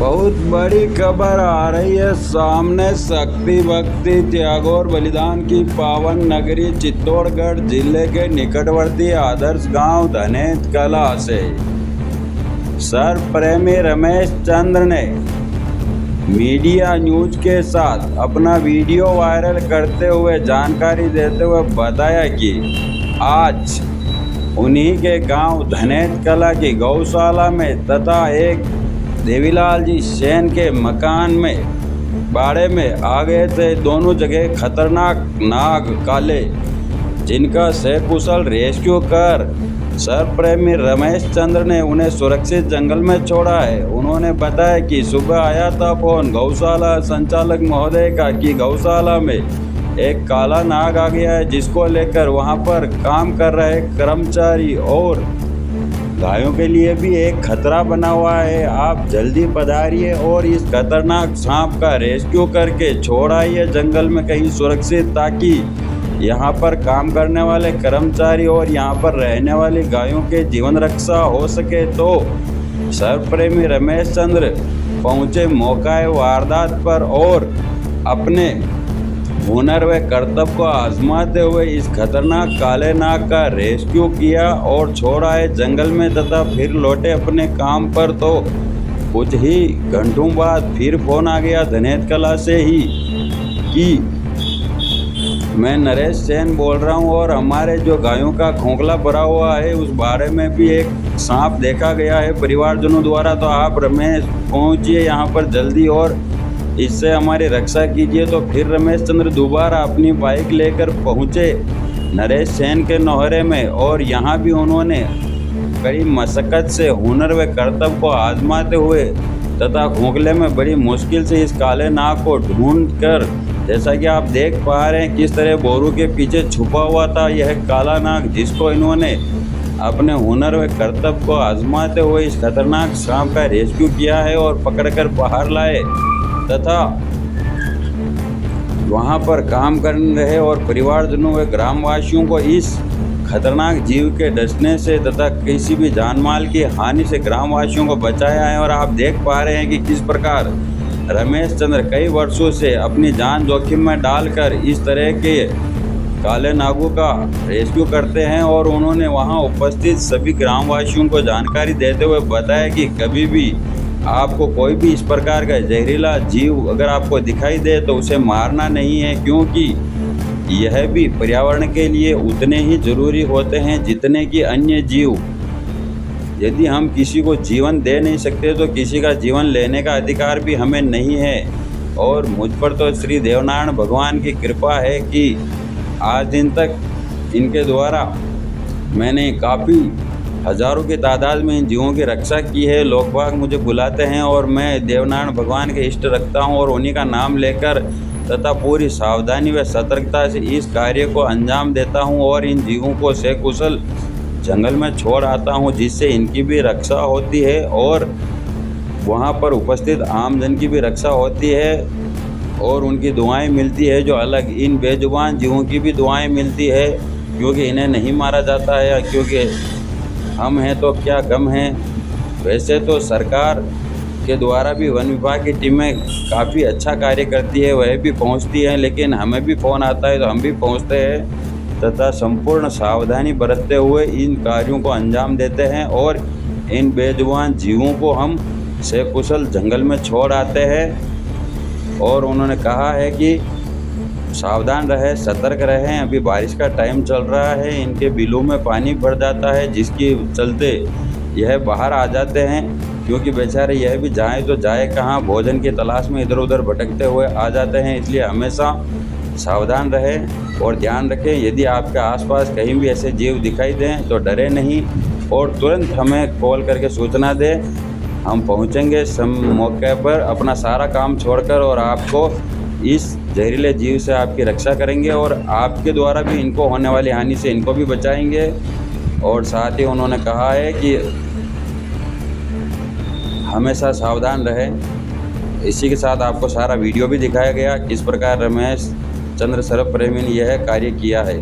बहुत बड़ी खबर आ रही है सामने। शक्ति भक्ति त्याग और बलिदान की पावन नगरी चित्तौड़गढ़ जिले के निकटवर्ती आदर्श गांव धनेत कला से सर्प प्रेमी रमेश चंद्र ने मीडिया न्यूज के साथ अपना वीडियो वायरल करते हुए जानकारी देते हुए बताया कि आज उन्हीं के गांव धनेत कला की गौशाला में तथा एक देवीलाल जी सेन के मकान में बाड़े में आ गए थे दोनों जगह खतरनाक नाग काले, जिनका सकुशल रेस्क्यू कर सर्प प्रेमी रमेश चंद्र ने उन्हें सुरक्षित जंगल में छोड़ा है। उन्होंने बताया कि सुबह आया था फोन गौशाला संचालक महोदय का कि गौशाला में एक काला नाग आ गया है, जिसको लेकर वहां पर काम कर रहे कर्मचारी और गायों के लिए भी एक खतरा बना हुआ है। आप जल्दी पधारिए और इस खतरनाक सांप का रेस्क्यू करके छोड़ आइए जंगल में कहीं सुरक्षित, ताकि यहाँ पर काम करने वाले कर्मचारी और यहाँ पर रहने वाली गायों के जीवन रक्षा हो सके। तो सर्प प्रेमी रमेश चंद्र पहुँचे मौका वारदात पर और अपने हुनर व कर्तव्य को आजमाते हुए इस खतरनाक काले नाग का रेस्क्यू किया और छोड़ आए जंगल में तथा फिर लौटे अपने काम पर। तो कुछ ही घंटों बाद फिर फोन आ गया धनेत कला से ही कि मैं नरेश सेन बोल रहा हूं और हमारे जो गायों का खोखला भरा हुआ है उस बारे में भी एक सांप देखा गया है परिवारजनों द्वारा। तो आप रमेश पहुंचिए यहाँ पर जल्दी और इससे हमारी रक्षा कीजिए। तो फिर रमेश चंद्र दोबारा अपनी बाइक लेकर पहुंचे नरेश सेन के नौहरे में और यहाँ भी उन्होंने कड़ी मशक्कत से हुनर व कर्तव्य को आजमाते हुए तथा खोखले में बड़ी मुश्किल से इस काले नाग को ढूंढ कर, जैसा कि आप देख पा रहे हैं किस तरह बोरू के पीछे छुपा हुआ था यह काला नाग, जिसको इन्होंने अपने हुनर व कर्तव्य को आजमाते हुए इस खतरनाक सांप का रेस्क्यू किया है और पकड़कर बाहर लाए तथा वहां पर काम कर रहे और परिवारजनों व ग्रामवासियों को इस खतरनाक जीव के डसने से तथा किसी भी जान माल की हानि से ग्रामवासियों को बचाया है। और आप देख पा रहे हैं कि किस प्रकार रमेश चंद्र कई वर्षों से अपनी जान जोखिम में डालकर इस तरह के काले नागों का रेस्क्यू करते हैं। और उन्होंने वहां उपस्थित सभी ग्रामवासियों को जानकारी देते हुए बताया कि कभी भी आपको कोई भी इस प्रकार का जहरीला जीव अगर आपको दिखाई दे तो उसे मारना नहीं है, क्योंकि यह भी पर्यावरण के लिए उतने ही जरूरी होते हैं जितने कि अन्य जीव। यदि हम किसी को जीवन दे नहीं सकते तो किसी का जीवन लेने का अधिकार भी हमें नहीं है। और मुझ पर तो श्री देवनारायण भगवान की कृपा है कि आज दिन तक इनके द्वारा मैंने काफ़ी हजारों की तादाद में इन जीवों की रक्षा की है। लोग बाग मुझे बुलाते हैं और मैं देवनारायण भगवान के इष्ट रखता हूं और उन्हीं का नाम लेकर तथा पूरी सावधानी व सतर्कता से इस कार्य को अंजाम देता हूं और इन जीवों को सकुशल जंगल में छोड़ आता हूं, जिससे इनकी भी रक्षा होती है और वहां पर उपस्थित आमजन की भी रक्षा होती है और उनकी दुआएं मिलती है। जो अलग इन बेजुबान जीवों की भी दुआएं मिलती है, क्योंकि इन्हें नहीं मारा जाता है, क्योंकि हम हैं तो क्या गम है। वैसे तो सरकार के द्वारा भी वन विभाग की टीमें काफ़ी अच्छा कार्य करती है, वह भी पहुंचती हैं, लेकिन हमें भी फ़ोन आता है तो हम भी पहुंचते हैं तथा संपूर्ण सावधानी बरतते हुए इन कार्यों को अंजाम देते हैं और इन बेजुबान जीवों को हम सकुशल जंगल में छोड़ आते हैं। और उन्होंने कहा है कि सावधान रहे, सतर्क रहें। अभी बारिश का टाइम चल रहा है, इनके बिलों में पानी भर जाता है, जिसके चलते यह बाहर आ जाते हैं, क्योंकि बेचारे यह भी जाए तो जाए कहाँ, भोजन की तलाश में इधर उधर भटकते हुए आ जाते हैं। इसलिए हमेशा सावधान रहें और ध्यान रखें। यदि आपके आसपास कहीं भी ऐसे जीव दिखाई दें तो डरे नहीं और तुरंत हमें कॉल करके सूचना दें। हम पहुँचेंगे मौके पर अपना सारा काम छोड़कर और आपको इस जहरीले जीव से आपकी रक्षा करेंगे और आपके द्वारा भी इनको होने वाली हानि से इनको भी बचाएंगे। और साथ ही उन्होंने कहा है कि हमेशा सावधान रहें। इसी के साथ आपको सारा वीडियो भी दिखाया गया किस प्रकार रमेश चंद्र सर्प प्रेमी ने यह कार्य किया है।